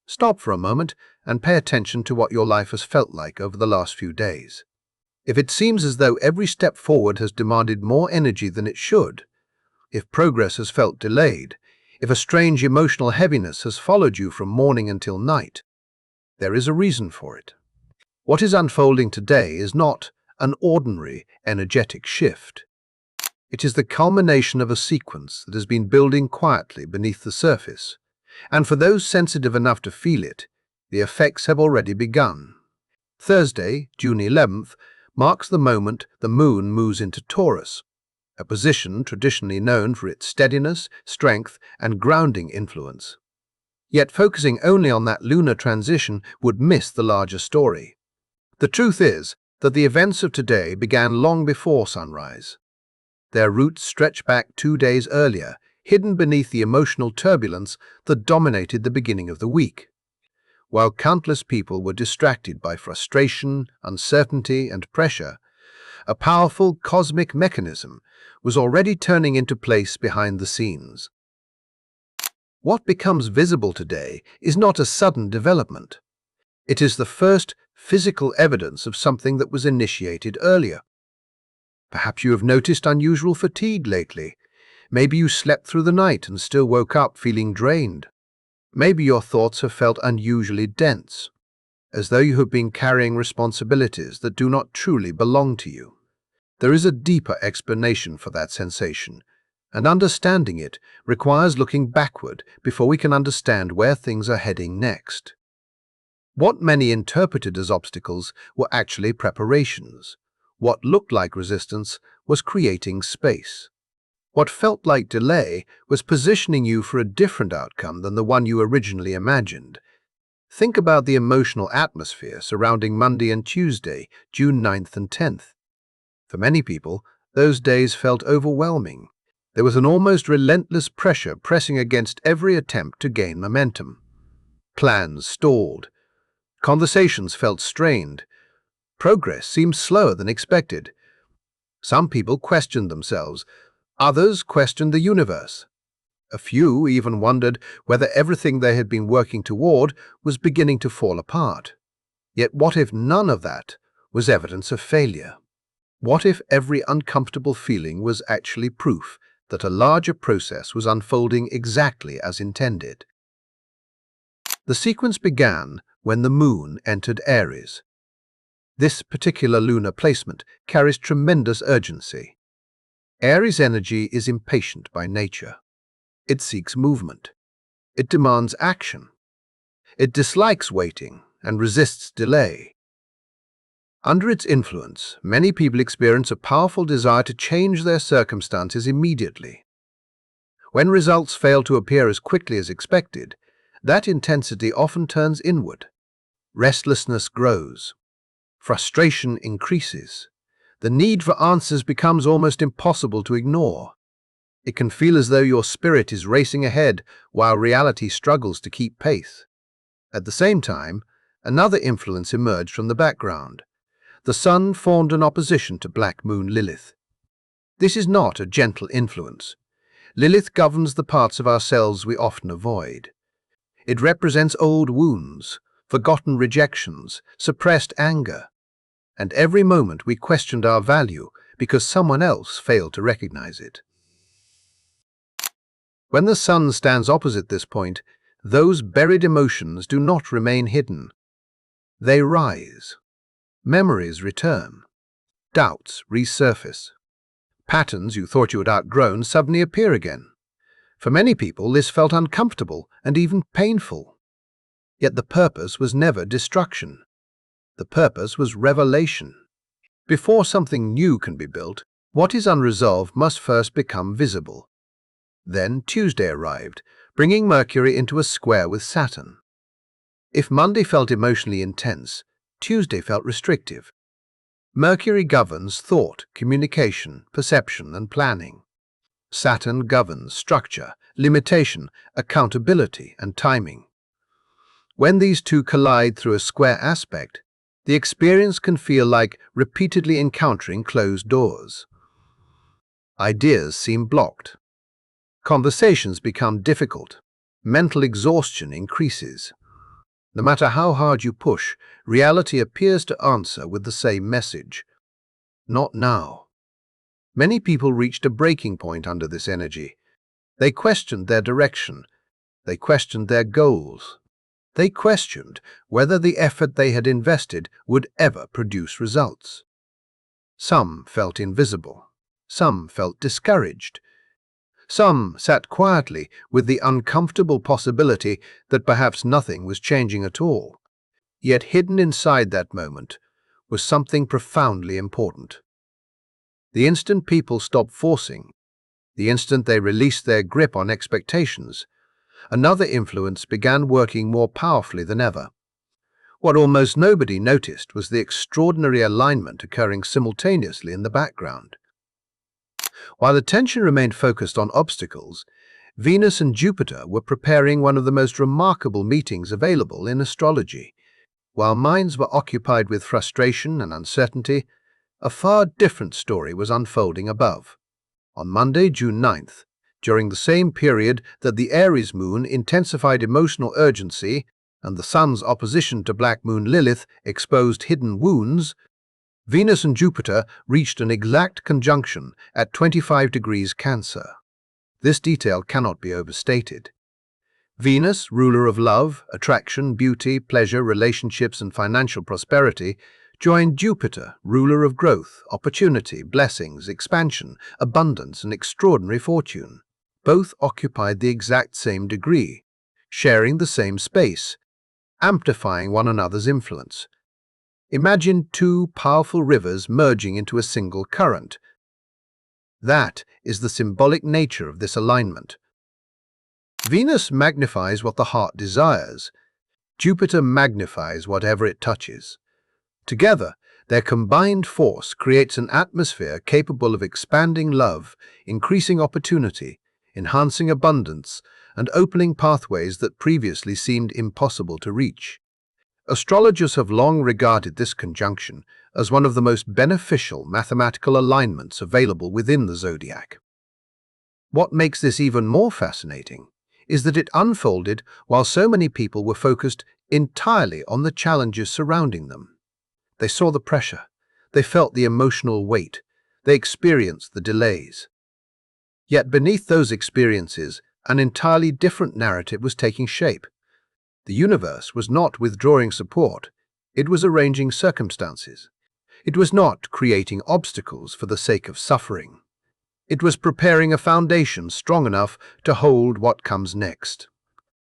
Stop for a moment and pay attention to what your life has felt like over the last few days. If it seems as though every step forward has demanded more energy than it should, if progress has felt delayed, if a strange emotional heaviness has followed you from morning until night, there is a reason for it. What is unfolding today is not an ordinary energetic shift. It is the culmination of a sequence that has been building quietly beneath the surface, and for those sensitive enough to feel it, the effects have already begun. Thursday, June 11th, marks the moment the Moon moves into Taurus, a position traditionally known for its steadiness, strength, and grounding influence. Yet focusing only on that lunar transition would miss the larger story. The truth is that the events of today began long before sunrise. Their roots stretch back 2 days earlier, hidden beneath the emotional turbulence that dominated the beginning of the week. While countless people were distracted by frustration, uncertainty, and pressure, a powerful cosmic mechanism was already turning into place behind the scenes. What becomes visible today is not a sudden development. It is the first physical evidence of something that was initiated earlier. Perhaps you have noticed unusual fatigue lately. Maybe you slept through the night and still woke up feeling drained. Maybe your thoughts have felt unusually dense, as though you have been carrying responsibilities that do not truly belong to you. There is a deeper explanation for that sensation, and understanding it requires looking backward before we can understand where things are heading next. What many interpreted as obstacles were actually preparations. What looked like resistance was creating space. What felt like delay was positioning you for a different outcome than the one you originally imagined. Think about the emotional atmosphere surrounding Monday and Tuesday, June 9th and 10th. For many people, those days felt overwhelming. There was an almost relentless pressure pressing against every attempt to gain momentum. Plans stalled. Conversations felt strained. Progress seemed slower than expected. Some people questioned themselves. Others questioned the universe. A few even wondered whether everything they had been working toward was beginning to fall apart. Yet what if none of that was evidence of failure? What if every uncomfortable feeling was actually proof that a larger process was unfolding exactly as intended? The sequence began when the Moon entered Aries. This particular lunar placement carries tremendous urgency. Aries energy is impatient by nature. It seeks movement. It demands action. It dislikes waiting and resists delay. Under its influence, many people experience a powerful desire to change their circumstances immediately. When results fail to appear as quickly as expected, that intensity often turns inward. Restlessness grows. Frustration increases. The need for answers becomes almost impossible to ignore. It can feel as though your spirit is racing ahead while reality struggles to keep pace. At the same time, another influence emerged from the background. The Sun formed an opposition to Black Moon Lilith. This is not a gentle influence. Lilith governs the parts of ourselves we often avoid. It represents old wounds, forgotten rejections, suppressed anger, and every moment we questioned our value because someone else failed to recognize it. When the Sun stands opposite this point, those buried emotions do not remain hidden. They rise. Memories return. Doubts resurface. Patterns you thought you had outgrown suddenly appear again. For many people, this felt uncomfortable and even painful. Yet the purpose was never destruction. The purpose was revelation. Before something new can be built, what is unresolved must first become visible. Then Tuesday arrived, bringing Mercury into a square with Saturn. If Monday felt emotionally intense, Tuesday felt restrictive. Mercury governs thought, communication, perception, and planning. Saturn governs structure, limitation, accountability, and timing. When these two collide through a square aspect, the experience can feel like repeatedly encountering closed doors. Ideas seem blocked. Conversations become difficult. Mental exhaustion increases. No matter how hard you push, reality appears to answer with the same message. Not now. Many people reached a breaking point under this energy. They questioned their direction. They questioned their goals. They questioned whether the effort they had invested would ever produce results. Some felt invisible. Some felt discouraged. Some sat quietly with the uncomfortable possibility that perhaps nothing was changing at all. Yet hidden inside that moment was something profoundly important. The instant people stopped forcing, the instant they released their grip on expectations, another influence began working more powerfully than ever. What almost nobody noticed was the extraordinary alignment occurring simultaneously in the background. While attention remained focused on obstacles, Venus and Jupiter were preparing one of the most remarkable meetings available in astrology. While minds were occupied with frustration and uncertainty, a far different story was unfolding above. On Monday, June 9th, during the same period that the Aries moon intensified emotional urgency and the Sun's opposition to Black Moon Lilith exposed hidden wounds, Venus and Jupiter reached an exact conjunction at 25 degrees Cancer. This detail cannot be overstated. Venus, ruler of love, attraction, beauty, pleasure, relationships, and financial prosperity, joined Jupiter, ruler of growth, opportunity, blessings, expansion, abundance, and extraordinary fortune. Both occupied the exact same degree, sharing the same space, amplifying one another's influence. Imagine two powerful rivers merging into a single current. That is the symbolic nature of this alignment. Venus magnifies what the heart desires. Jupiter magnifies whatever it touches. Together, their combined force creates an atmosphere capable of expanding love, increasing opportunity, enhancing abundance, and opening pathways that previously seemed impossible to reach. Astrologers have long regarded this conjunction as one of the most beneficial mathematical alignments available within the zodiac. What makes this even more fascinating is that it unfolded while so many people were focused entirely on the challenges surrounding them. They saw the pressure, they felt the emotional weight, they experienced the delays. Yet beneath those experiences, an entirely different narrative was taking shape. The universe was not withdrawing support, it was arranging circumstances. It was not creating obstacles for the sake of suffering. It was preparing a foundation strong enough to hold what comes next.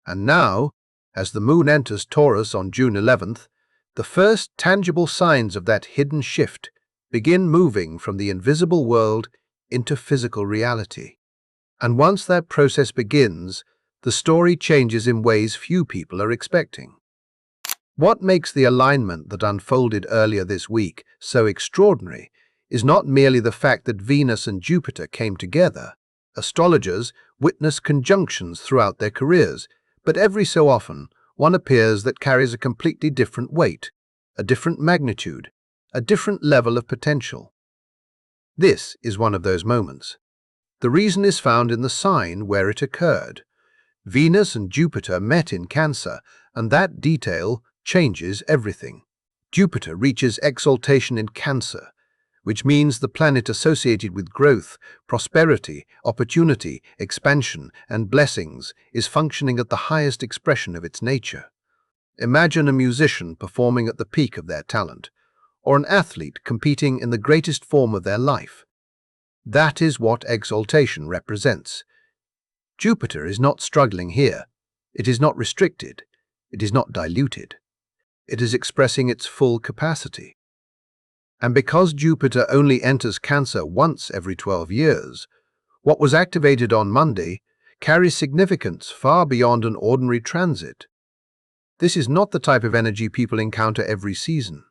And now, as the moon enters Taurus on June 11th, the first tangible signs of that hidden shift begin moving from the invisible world into physical reality. And once that process begins, the story changes in ways few people are expecting. What makes the alignment that unfolded earlier this week so extraordinary is not merely the fact that Venus and Jupiter came together. Astrologers witness conjunctions throughout their careers, but every so often one appears that carries a completely different weight, a different magnitude, a different level of potential. This is one of those moments. The reason is found in the sign where it occurred. Venus and Jupiter met in Cancer, and that detail changes everything. Jupiter reaches exaltation in Cancer, which means the planet associated with growth, prosperity, opportunity, expansion, and blessings is functioning at the highest expression of its nature. Imagine a musician performing at the peak of their talent, or an athlete competing in the greatest form of their life. That is what exaltation represents. Jupiter is not struggling here. It is not restricted. It is not diluted. It is expressing its full capacity. And because Jupiter only enters Cancer once every 12 years, what was activated on Monday carries significance far beyond an ordinary transit. This is not the type of energy people encounter every season.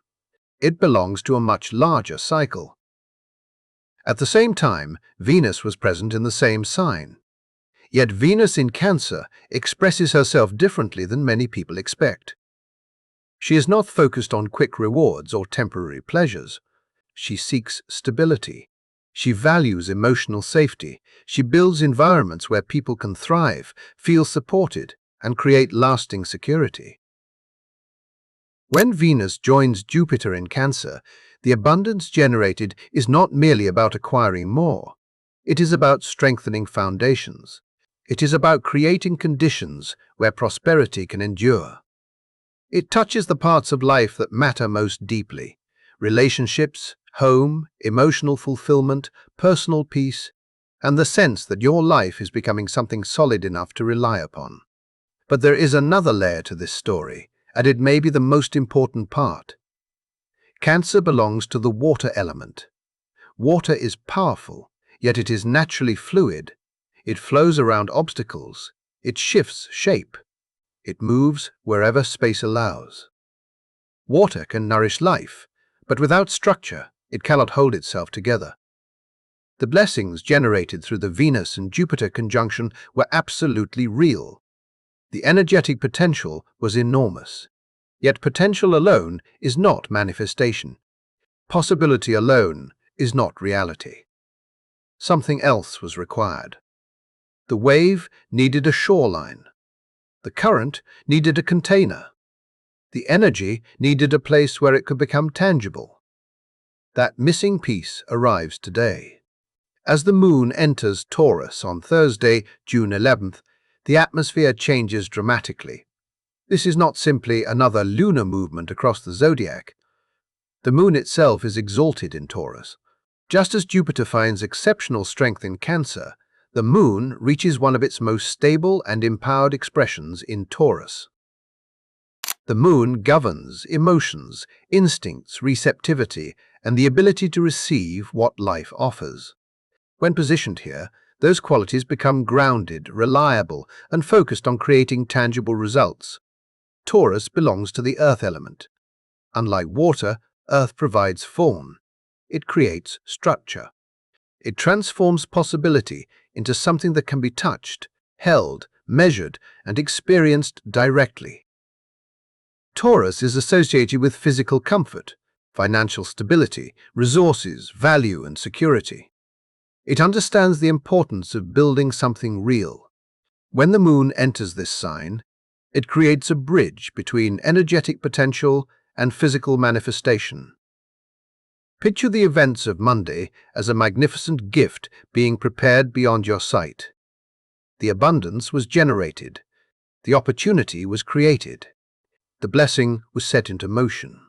It belongs to a much larger cycle. At the same time, Venus was present in the same sign. Yet Venus in Cancer expresses herself differently than many people expect. She is not focused on quick rewards or temporary pleasures. She seeks stability. She values emotional safety. She builds environments where people can thrive, feel supported, and create lasting security. When Venus joins Jupiter in Cancer, the abundance generated is not merely about acquiring more. It is about strengthening foundations. It is about creating conditions where prosperity can endure. It touches the parts of life that matter most deeply: relationships, home, emotional fulfillment, personal peace, and the sense that your life is becoming something solid enough to rely upon. But there is another layer to this story, and it may be the most important part. Cancer belongs to the water element. Water is powerful, yet it is naturally fluid. It flows around obstacles. It shifts shape. It moves wherever space allows. Water can nourish life, but without structure, it cannot hold itself together. The blessings generated through the Venus and Jupiter conjunction were absolutely real. The energetic potential was enormous. Yet potential alone is not manifestation. Possibility alone is not reality. Something else was required. The wave needed a shoreline. The current needed a container. The energy needed a place where it could become tangible. That missing piece arrives today. As the moon enters Taurus on Thursday, June 11th, the atmosphere changes dramatically. This is not simply another lunar movement across the Zodiac. The moon itself is exalted in Taurus. Just as Jupiter finds exceptional strength in Cancer, the moon reaches one of its most stable and empowered expressions in Taurus. The moon governs emotions, instincts, receptivity, and the ability to receive what life offers. When positioned here, those qualities become grounded, reliable, and focused on creating tangible results. Taurus belongs to the earth element. Unlike water, earth provides form. It creates structure. It transforms possibility into something that can be touched, held, measured, and experienced directly. Taurus is associated with physical comfort, financial stability, resources, value, and security. It understands the importance of building something real. When the moon enters this sign, it creates a bridge between energetic potential and physical manifestation. Picture the events of Monday as a magnificent gift being prepared beyond your sight. The abundance was generated. The opportunity was created. The blessing was set into motion.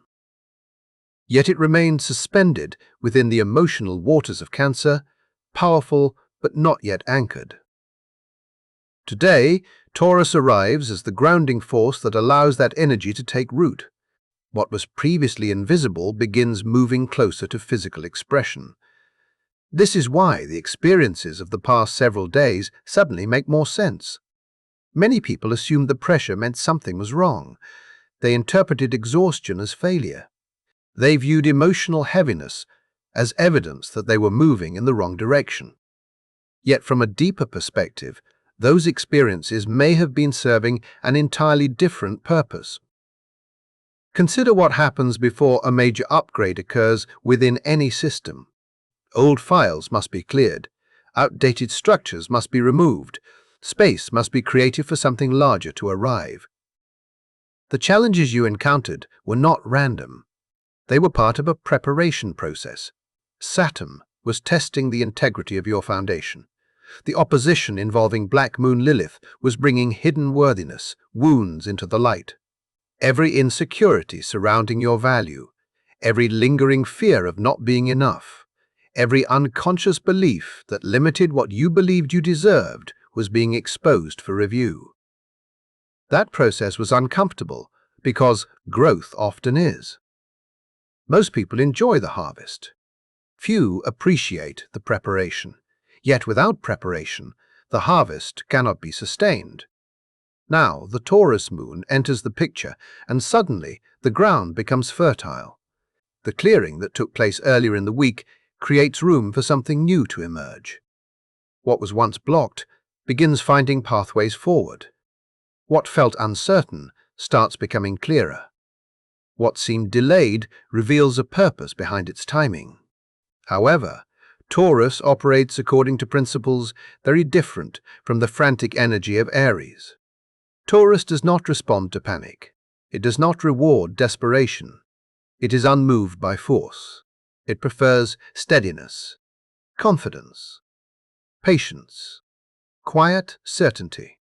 Yet it remained suspended within the emotional waters of Cancer, powerful but not yet anchored. Today, Taurus arrives as the grounding force that allows that energy to take root. What was previously invisible begins moving closer to physical expression. This is why the experiences of the past several days suddenly make more sense. Many people assumed the pressure meant something was wrong. They interpreted exhaustion as failure. They viewed emotional heaviness as evidence that they were moving in the wrong direction. Yet from a deeper perspective, those experiences may have been serving an entirely different purpose. Consider what happens before a major upgrade occurs within any system. Old files must be cleared. Outdated structures must be removed. Space must be created for something larger to arrive. The challenges you encountered were not random. They were part of a preparation process. Saturn was testing the integrity of your foundation. The opposition involving Black Moon Lilith was bringing hidden worthiness, wounds into the light. Every insecurity surrounding your value, every lingering fear of not being enough, every unconscious belief that limited what you believed you deserved was being exposed for review. That process was uncomfortable because growth often is. Most people enjoy the harvest. Few appreciate the preparation. Yet without preparation, the harvest cannot be sustained. Now the Taurus moon enters the picture, and suddenly the ground becomes fertile. The clearing that took place earlier in the week creates room for something new to emerge. What was once blocked begins finding pathways forward. What felt uncertain starts becoming clearer. What seemed delayed reveals a purpose behind its timing. However, Taurus operates according to principles very different from the frantic energy of Aries. Taurus does not respond to panic. It does not reward desperation. It is unmoved by force. It prefers steadiness, confidence, patience, quiet certainty.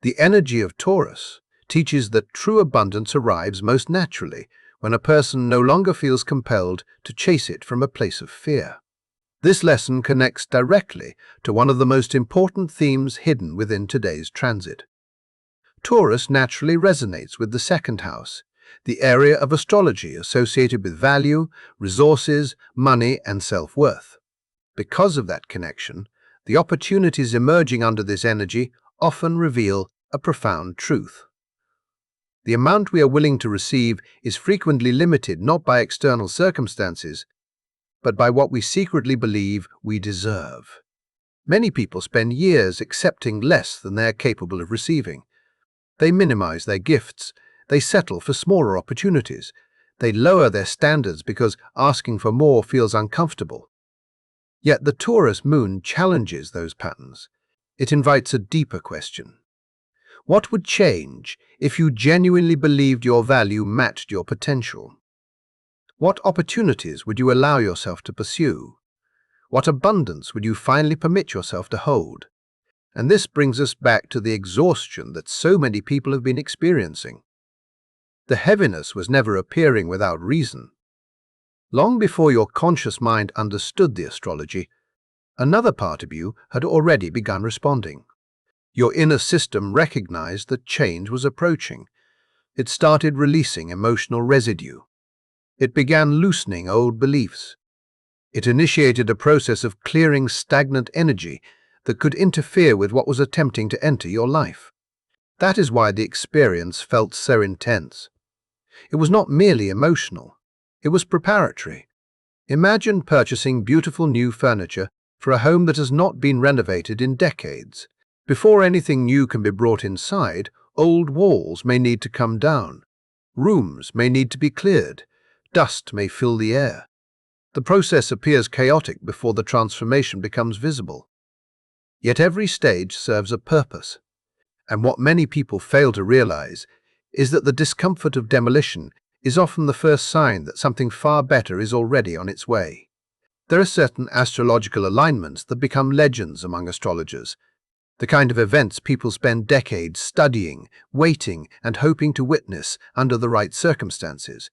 The energy of Taurus teaches that true abundance arrives most naturally when a person no longer feels compelled to chase it from a place of fear. This lesson connects directly to one of the most important themes hidden within today's transit. Taurus naturally resonates with the second house, the area of astrology associated with value, resources, money, and self-worth. Because of that connection, the opportunities emerging under this energy often reveal a profound truth. The amount we are willing to receive is frequently limited not by external circumstances, but by what we secretly believe we deserve. Many people spend years accepting less than they are capable of receiving. They minimize their gifts, they settle for smaller opportunities, they lower their standards because asking for more feels uncomfortable. Yet the Taurus Moon challenges those patterns. It invites a deeper question. What would change if you genuinely believed your value matched your potential? What opportunities would you allow yourself to pursue? What abundance would you finally permit yourself to hold? And this brings us back to the exhaustion that so many people have been experiencing. The heaviness was never appearing without reason. Long before your conscious mind understood the astrology, another part of you had already begun responding. Your inner system recognized that change was approaching. It started releasing emotional residue. It began loosening old beliefs. It initiated a process of clearing stagnant energy that could interfere with what was attempting to enter your life. That is why the experience felt so intense. It was not merely emotional. It was preparatory. Imagine purchasing beautiful new furniture for a home that has not been renovated in decades. Before anything new can be brought inside, old walls may need to come down. Rooms may need to be cleared. Dust may fill the air. The process appears chaotic before the transformation becomes visible. Yet every stage serves a purpose. And what many people fail to realize is that the discomfort of demolition is often the first sign that something far better is already on its way. There are certain astrological alignments that become legends among astrologers, the kind of events people spend decades studying, waiting, and hoping to witness under the right circumstances.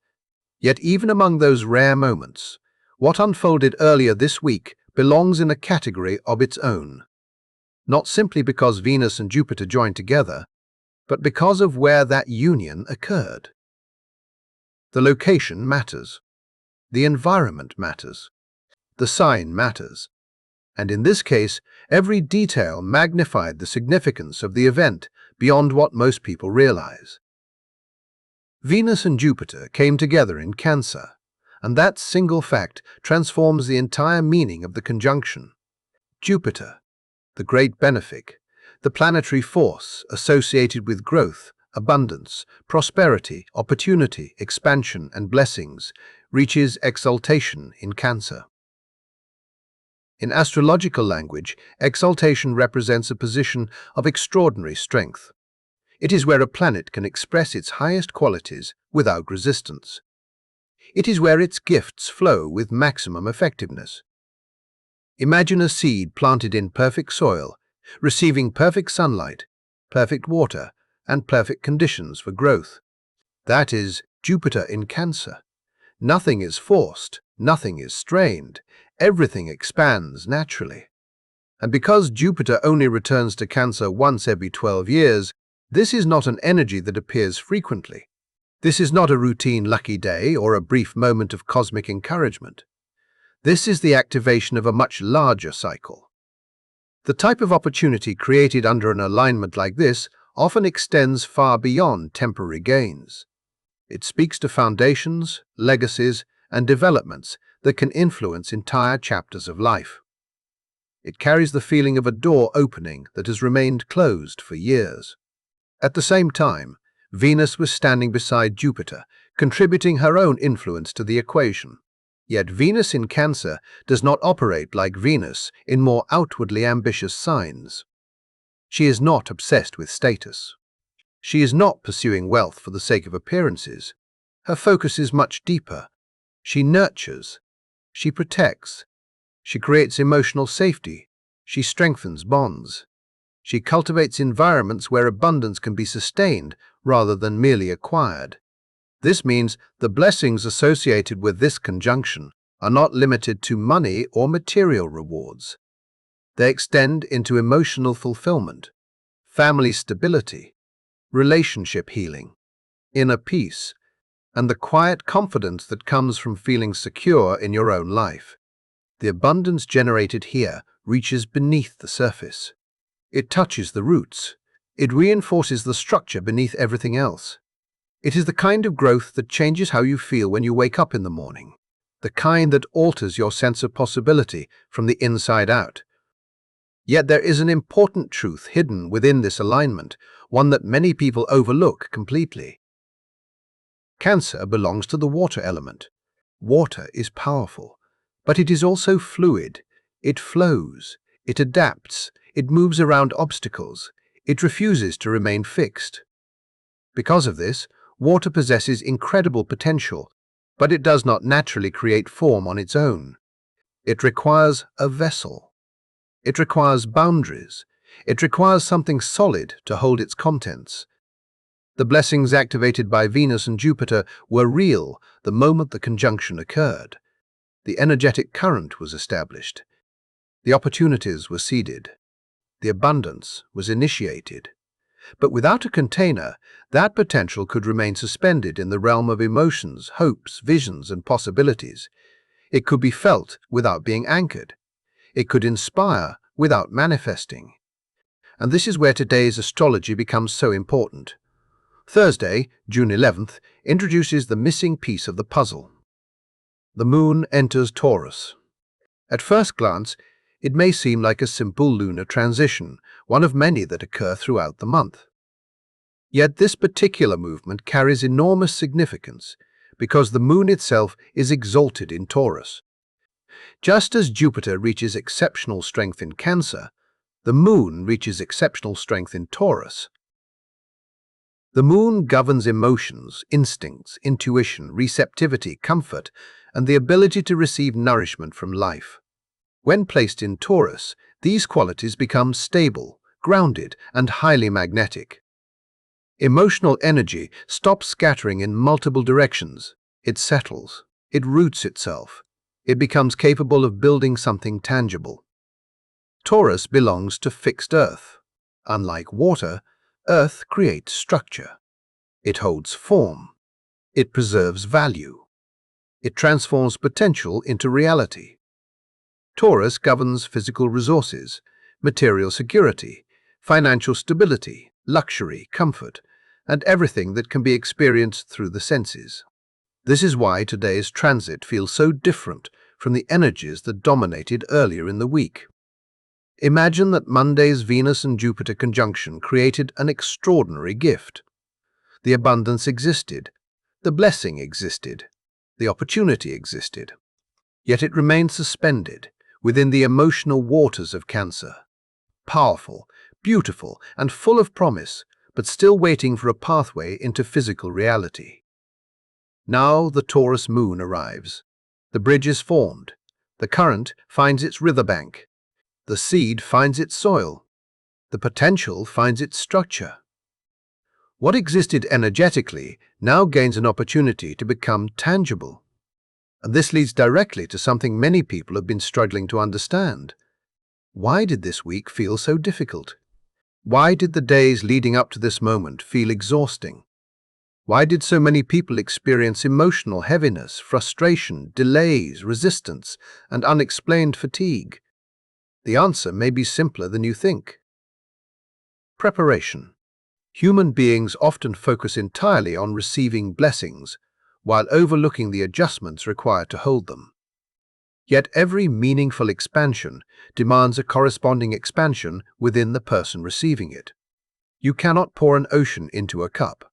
Yet even among those rare moments, what unfolded earlier this week belongs in a category of its own. Not simply because Venus and Jupiter joined together, but because of where that union occurred. The location matters. The environment matters. The sign matters. And in this case, every detail magnified the significance of the event beyond what most people realize. Venus and Jupiter came together in Cancer, and that single fact transforms the entire meaning of the conjunction. Jupiter, the great benefic, the planetary force associated with growth, abundance, prosperity, opportunity, expansion, and blessings, reaches exaltation in Cancer. In astrological language, exaltation represents a position of extraordinary strength. It is where a planet can express its highest qualities without resistance. It is where its gifts flow with maximum effectiveness. Imagine a seed planted in perfect soil, receiving perfect sunlight, perfect water, and perfect conditions for growth. That is Jupiter in Cancer. Nothing is forced, nothing is strained, everything expands naturally. And because Jupiter only returns to Cancer once every 12 years, this is not an energy that appears frequently. This is not a routine lucky day or a brief moment of cosmic encouragement. This is the activation of a much larger cycle. The type of opportunity created under an alignment like this often extends far beyond temporary gains. It speaks to foundations, legacies, and developments that can influence entire chapters of life. It carries the feeling of a door opening that has remained closed for years. At the same time, Venus was standing beside Jupiter, contributing her own influence to the equation. Yet Venus in Cancer does not operate like Venus in more outwardly ambitious signs. She is not obsessed with status. She is not pursuing wealth for the sake of appearances. Her focus is much deeper. She nurtures. She protects. She creates emotional safety. She strengthens bonds. She cultivates environments where abundance can be sustained rather than merely acquired. This means the blessings associated with this conjunction are not limited to money or material rewards. They extend into emotional fulfillment, family stability, relationship healing, inner peace, and the quiet confidence that comes from feeling secure in your own life. The abundance generated here reaches beneath the surface. It touches the roots. It reinforces the structure beneath everything else. It is the kind of growth that changes how you feel when you wake up in the morning, the kind that alters your sense of possibility from the inside out. Yet there is an important truth hidden within this alignment, one that many people overlook completely. Cancer belongs to the water element. Water is powerful, but it is also fluid. It flows, it adapts, it moves around obstacles, it refuses to remain fixed. Because of this, water possesses incredible potential, but it does not naturally create form on its own. It requires a vessel. It requires boundaries. It requires something solid to hold its contents. The blessings activated by Venus and Jupiter were real the moment the conjunction occurred. The energetic current was established. The opportunities were seeded. The abundance was initiated. But without a container, that potential could remain suspended in the realm of emotions, hopes, visions, and possibilities. It could be felt without being anchored. It could inspire without manifesting. And this is where today's astrology becomes so important. Thursday, June 11th, introduces the missing piece of the puzzle. The moon enters Taurus. At first glance, it may seem like a simple lunar transition, one of many that occur throughout the month. Yet this particular movement carries enormous significance because the moon itself is exalted in Taurus. Just as Jupiter reaches exceptional strength in Cancer, the moon reaches exceptional strength in Taurus. The moon governs emotions, instincts, intuition, receptivity, comfort, and the ability to receive nourishment from life. When placed in Taurus, these qualities become stable, grounded, and highly magnetic. Emotional energy stops scattering in multiple directions. It settles. It roots itself. It becomes capable of building something tangible. Taurus belongs to fixed earth. Unlike water, earth creates structure. It holds form. It preserves value. It transforms potential into reality. Taurus governs physical resources, material security, financial stability, luxury, comfort, and everything that can be experienced through the senses. This is why today's transit feels so different from the energies that dominated earlier in the week. Imagine that Monday's Venus and Jupiter conjunction created an extraordinary gift. The abundance existed, the blessing existed, the opportunity existed. Yet it remained suspended within the emotional waters of Cancer. Powerful, beautiful, and full of promise, but still waiting for a pathway into physical reality. Now the Taurus moon arrives. The bridge is formed. The current finds its riverbank. The seed finds its soil. The potential finds its structure. What existed energetically now gains an opportunity to become tangible. And this leads directly to something many people have been struggling to understand. Why did this week feel so difficult? Why did the days leading up to this moment feel exhausting? Why did so many people experience emotional heaviness, frustration, delays, resistance, and unexplained fatigue? The answer may be simpler than you think. Preparation. Human beings often focus entirely on receiving blessings, while overlooking the adjustments required to hold them. Yet every meaningful expansion demands a corresponding expansion within the person receiving it. You cannot pour an ocean into a cup.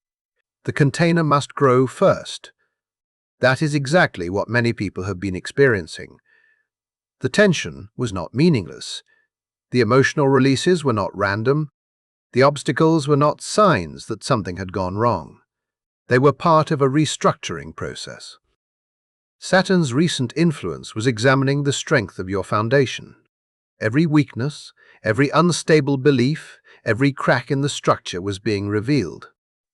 The container must grow first. That is exactly what many people have been experiencing. The tension was not meaningless. The emotional releases were not random. The obstacles were not signs that something had gone wrong. They were part of a restructuring process. Saturn's recent influence was examining the strength of your foundation. Every weakness, every unstable belief, every crack in the structure was being revealed.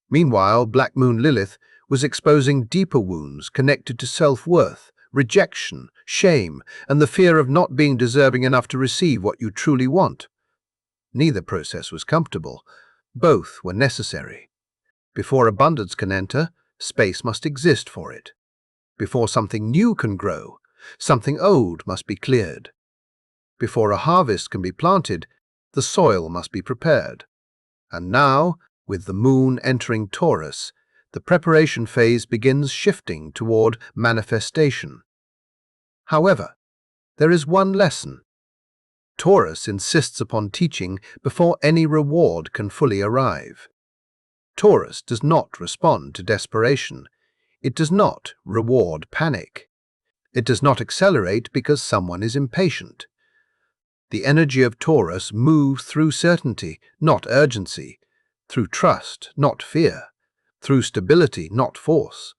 Meanwhile, Black Moon Lilith was exposing deeper wounds connected to self-worth, rejection, shame, and the fear of not being deserving enough to receive what you truly want. Neither process was comfortable. Both were necessary. Before abundance can enter, space must exist for it. Before something new can grow, something old must be cleared. Before a harvest can be planted, the soil must be prepared. And now, with the moon entering Taurus, the preparation phase begins shifting toward manifestation. However, there is one lesson. Taurus insists upon teaching before any reward can fully arrive. Taurus does not respond to desperation. It does not reward panic. It does not accelerate because someone is impatient. The energy of Taurus moves through certainty, not urgency, through trust, not fear, through stability, not force.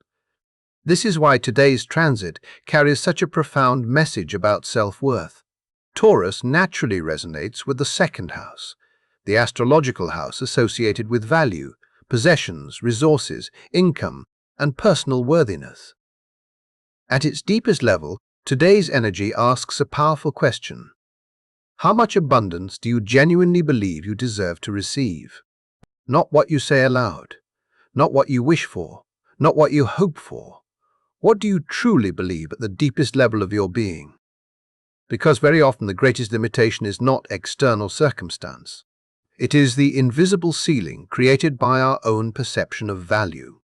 This is why today's transit carries such a profound message about self-worth. Taurus naturally resonates with the second house, the astrological house associated with value, possessions, resources, income, and personal worthiness. At its deepest level, today's energy asks a powerful question. How much abundance do you genuinely believe you deserve to receive? Not what you say aloud, not what you wish for, not what you hope for. What do you truly believe at the deepest level of your being? Because very often the greatest limitation is not external circumstance. It is the invisible ceiling created by our own perception of value.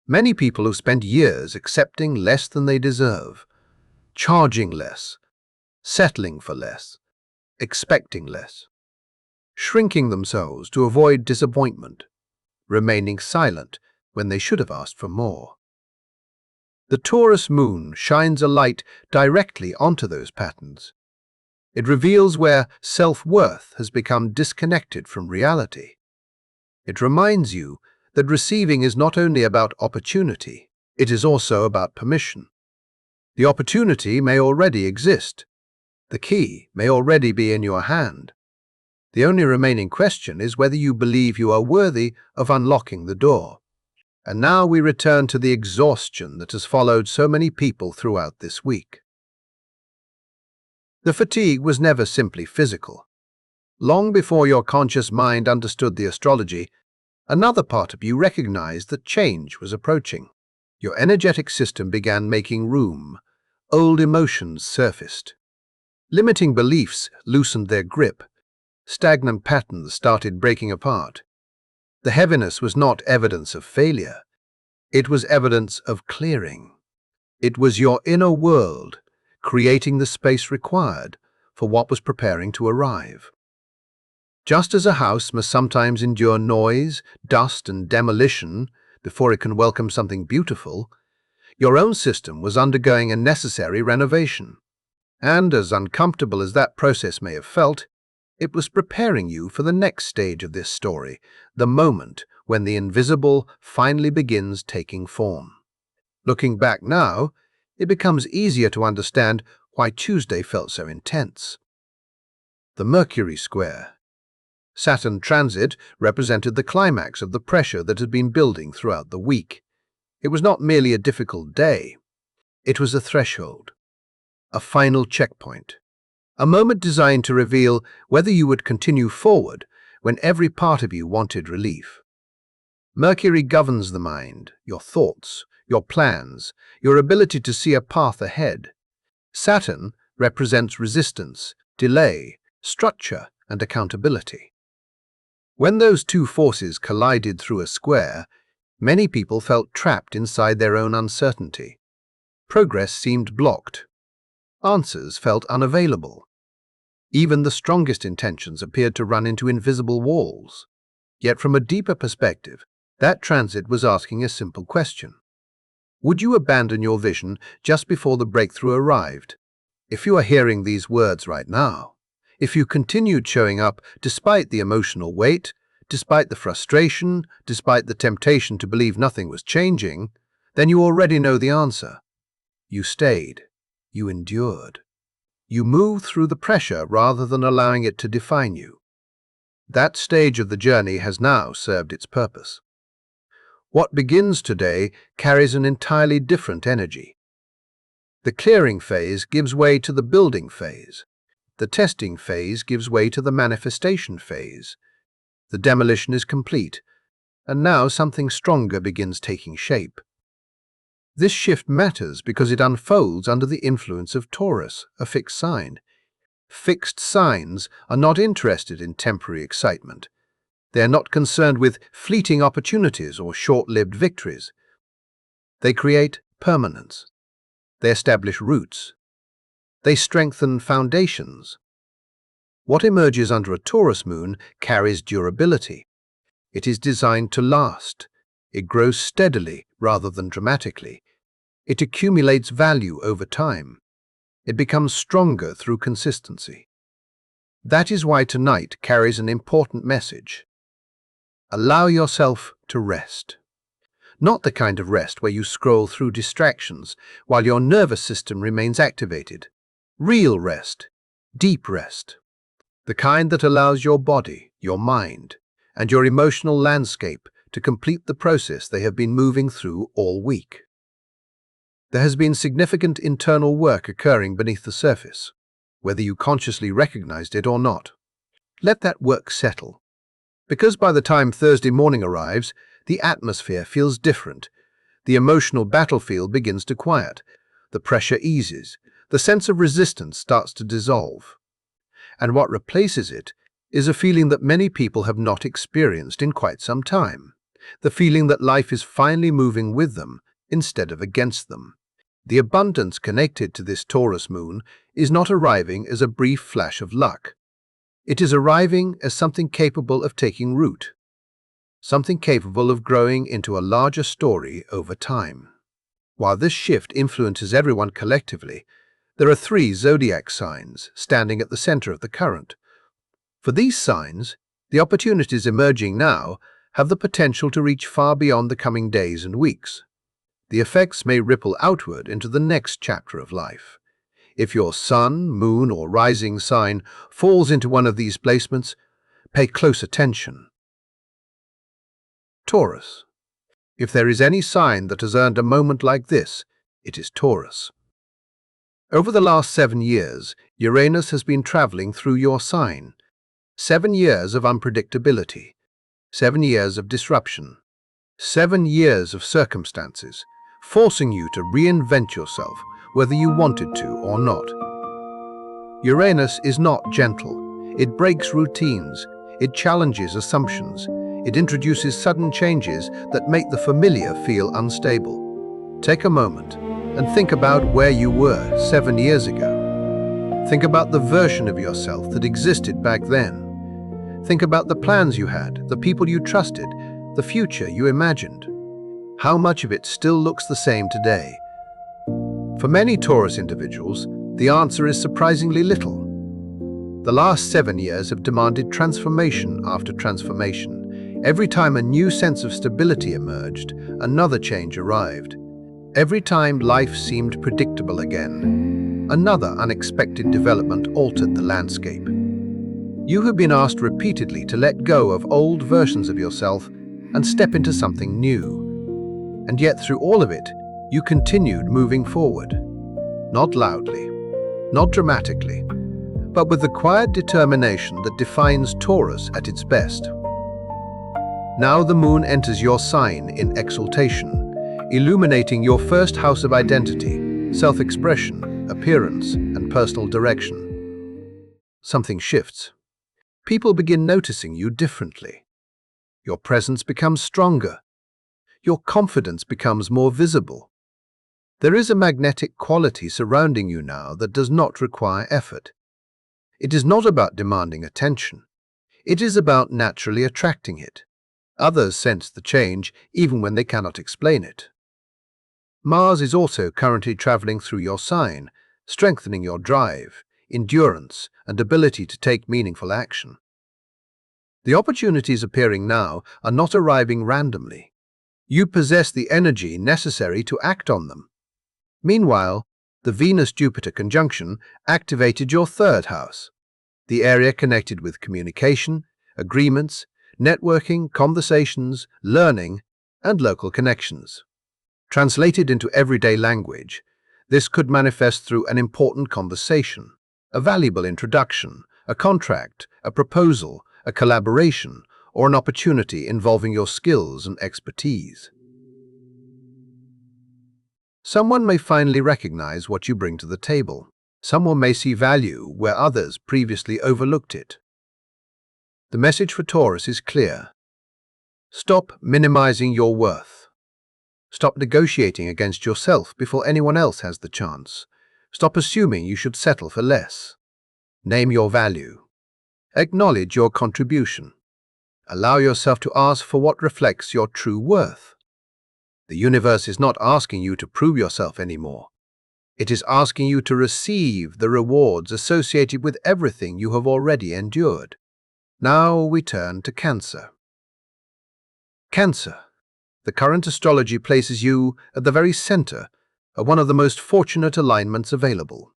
Many people have spent years accepting less than they deserve, charging less, settling for less, expecting less, shrinking themselves to avoid disappointment, remaining silent when they should have asked for more. The Taurus moon shines a light directly onto those patterns. It reveals where self-worth has become disconnected from reality. It reminds you that receiving is not only about opportunity, it is also about permission. The opportunity may already exist. The key may already be in your hand. The only remaining question is whether you believe you are worthy of unlocking the door. And now we return to the exhaustion that has followed so many people throughout this week. The fatigue was never simply physical. Long before your conscious mind understood the astrology, another part of you recognized that change was approaching. Your energetic system began making room. Old emotions surfaced. Limiting beliefs loosened their grip. Stagnant patterns started breaking apart. The heaviness was not evidence of failure. It was evidence of clearing. It was your inner world creating the space required for what was preparing to arrive. Just as a house must sometimes endure noise, dust, and demolition before it can welcome something beautiful, your own system was undergoing a necessary renovation. And as uncomfortable as that process may have felt, it was preparing you for the next stage of this story, the moment when the invisible finally begins taking form. Looking back now, it becomes easier to understand why Tuesday felt so intense. The Mercury square. Saturn transit represented the climax of the pressure that had been building throughout the week. It was not merely a difficult day. It was a threshold, a final checkpoint, a moment designed to reveal whether you would continue forward when every part of you wanted relief. Mercury governs the mind, your thoughts, your plans, your ability to see a path ahead. Saturn represents resistance, delay, structure, and accountability. When those two forces collided through a square, many people felt trapped inside their own uncertainty. Progress seemed blocked. Answers felt unavailable. Even the strongest intentions appeared to run into invisible walls. Yet from a deeper perspective, that transit was asking a simple question. Would you abandon your vision just before the breakthrough arrived? If you are hearing these words right now, If you continued showing up despite the emotional weight, despite the frustration, despite the temptation to believe nothing was changing, then you already know the answer. You stayed. You endured. You moved through the pressure rather than allowing it to define you. That stage of the journey has now served its purpose. What begins today carries an entirely different energy. The clearing phase gives way to the building phase. The testing phase gives way to the manifestation phase. The demolition is complete, and now something stronger begins taking shape. This shift matters because it unfolds under the influence of Taurus, a fixed sign. Fixed signs are not interested in temporary excitement. They are not concerned with fleeting opportunities or short-lived victories. They create permanence. They establish roots. They strengthen foundations. What emerges under a Taurus moon carries durability. It is designed to last. It grows steadily rather than dramatically. It accumulates value over time. It becomes stronger through consistency. That is why tonight carries an important message. Allow yourself to rest. Not the kind of rest where you scroll through distractions while your nervous system remains activated. Real rest, deep rest. The kind that allows your body, your mind, and your emotional landscape to complete the process they have been moving through all week. There has been significant internal work occurring beneath the surface, whether you consciously recognized it or not. Let that work settle. Because by the time Thursday morning arrives, the atmosphere feels different. The emotional battlefield begins to quiet. The pressure eases. The sense of resistance starts to dissolve. And what replaces it is a feeling that many people have not experienced in quite some time. The feeling that life is finally moving with them instead of against them. The abundance connected to this Taurus moon is not arriving as a brief flash of luck. It is arriving as something capable of taking root, something capable of growing into a larger story over time. While this shift influences everyone collectively, there are 3 zodiac signs standing at the center of the current. For these signs, the opportunities emerging now have the potential to reach far beyond the coming days and weeks. The effects may ripple outward into the next chapter of life. If your sun, moon, or rising sign falls into one of these placements, pay close attention. Taurus. If there is any sign that has earned a moment like this, it is Taurus. Over the last 7 years, Uranus has been traveling through your sign. 7 years of unpredictability. 7 years of disruption. 7 years of circumstances, forcing you to reinvent yourself, whether you wanted to or not. Uranus is not gentle. It breaks routines. It challenges assumptions. It introduces sudden changes that make the familiar feel unstable. Take a moment and think about where you were 7 years ago. Think about the version of yourself that existed back then. Think about the plans you had, the people you trusted, the future you imagined. How much of it still looks the same today? For many Taurus individuals, the answer is surprisingly little. The last 7 years have demanded transformation after transformation. Every time a new sense of stability emerged, another change arrived. Every time life seemed predictable again, another unexpected development altered the landscape. You have been asked repeatedly to let go of old versions of yourself and step into something new. And yet through all of it, you continued moving forward. Not loudly, not dramatically, but with the quiet determination that defines Taurus at its best. Now the moon enters your sign in exaltation, illuminating your first house of identity, self-expression, appearance, and personal direction. Something shifts. People begin noticing you differently. Your presence becomes stronger. Your confidence becomes more visible. There is a magnetic quality surrounding you now that does not require effort. It is not about demanding attention. It is about naturally attracting it. Others sense the change even when they cannot explain it. Mars is also currently traveling through your sign, strengthening your drive, endurance, and ability to take meaningful action. The opportunities appearing now are not arriving randomly. You possess the energy necessary to act on them. Meanwhile, the Venus-Jupiter conjunction activated your third house, the area connected with communication, agreements, networking, conversations, learning, and local connections. Translated into everyday language, this could manifest through an important conversation, a valuable introduction, a contract, a proposal, a collaboration, or an opportunity involving your skills and expertise. Someone may finally recognize what you bring to the table. Someone may see value where others previously overlooked it. The message for Taurus is clear. Stop minimizing your worth. Stop negotiating against yourself before anyone else has the chance. Stop assuming you should settle for less. Name your value. Acknowledge your contribution. Allow yourself to ask for what reflects your true worth. The universe is not asking you to prove yourself anymore. It is asking you to receive the rewards associated with everything you have already endured. Now we turn to Cancer. Cancer. The current astrology places you at the very center of one of the most fortunate alignments available.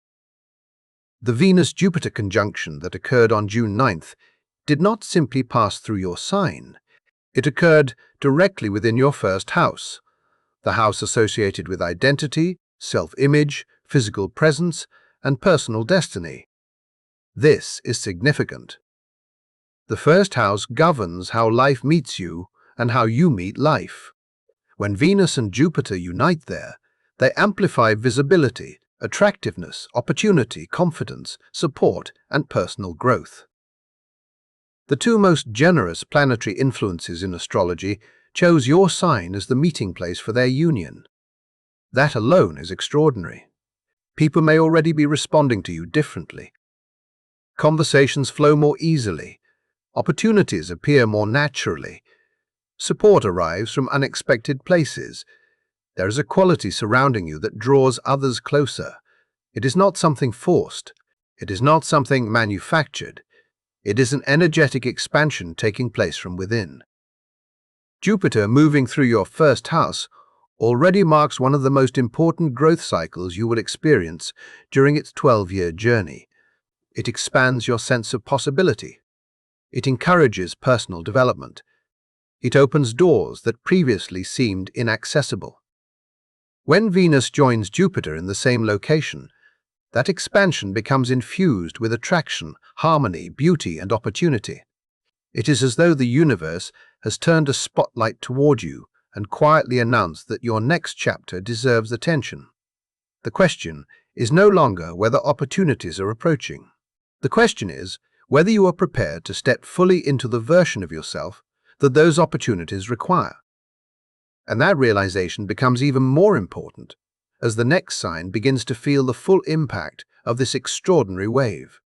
The Venus-Jupiter conjunction that occurred on June 9th did not simply pass through your sign. It occurred directly within your first house, the house associated with identity, self-image, physical presence, and personal destiny. This is significant. The first house governs how life meets you and how you meet life. When Venus and Jupiter unite there, they amplify visibility, attractiveness, opportunity, confidence, support, and personal growth. The two most generous planetary influences in astrology chose your sign as the meeting place for their union. That alone is extraordinary. People may already be responding to you differently. Conversations flow more easily. Opportunities appear more naturally. Support arrives from unexpected places. There is a quality surrounding you that draws others closer. It is not something forced. It is not something manufactured. It is an energetic expansion taking place from within. Jupiter moving through your first house already marks one of the most important growth cycles you will experience during its 12-year journey. It expands your sense of possibility. It encourages personal development. It opens doors that previously seemed inaccessible. When Venus joins Jupiter in the same location, that expansion becomes infused with attraction, harmony, beauty, and opportunity. It is as though the universe has turned a spotlight toward you and quietly announced that your next chapter deserves attention. The question is no longer whether opportunities are approaching. The question is whether you are prepared to step fully into the version of yourself that those opportunities require. And that realization becomes even more important as the next sign begins to feel the full impact of this extraordinary wave.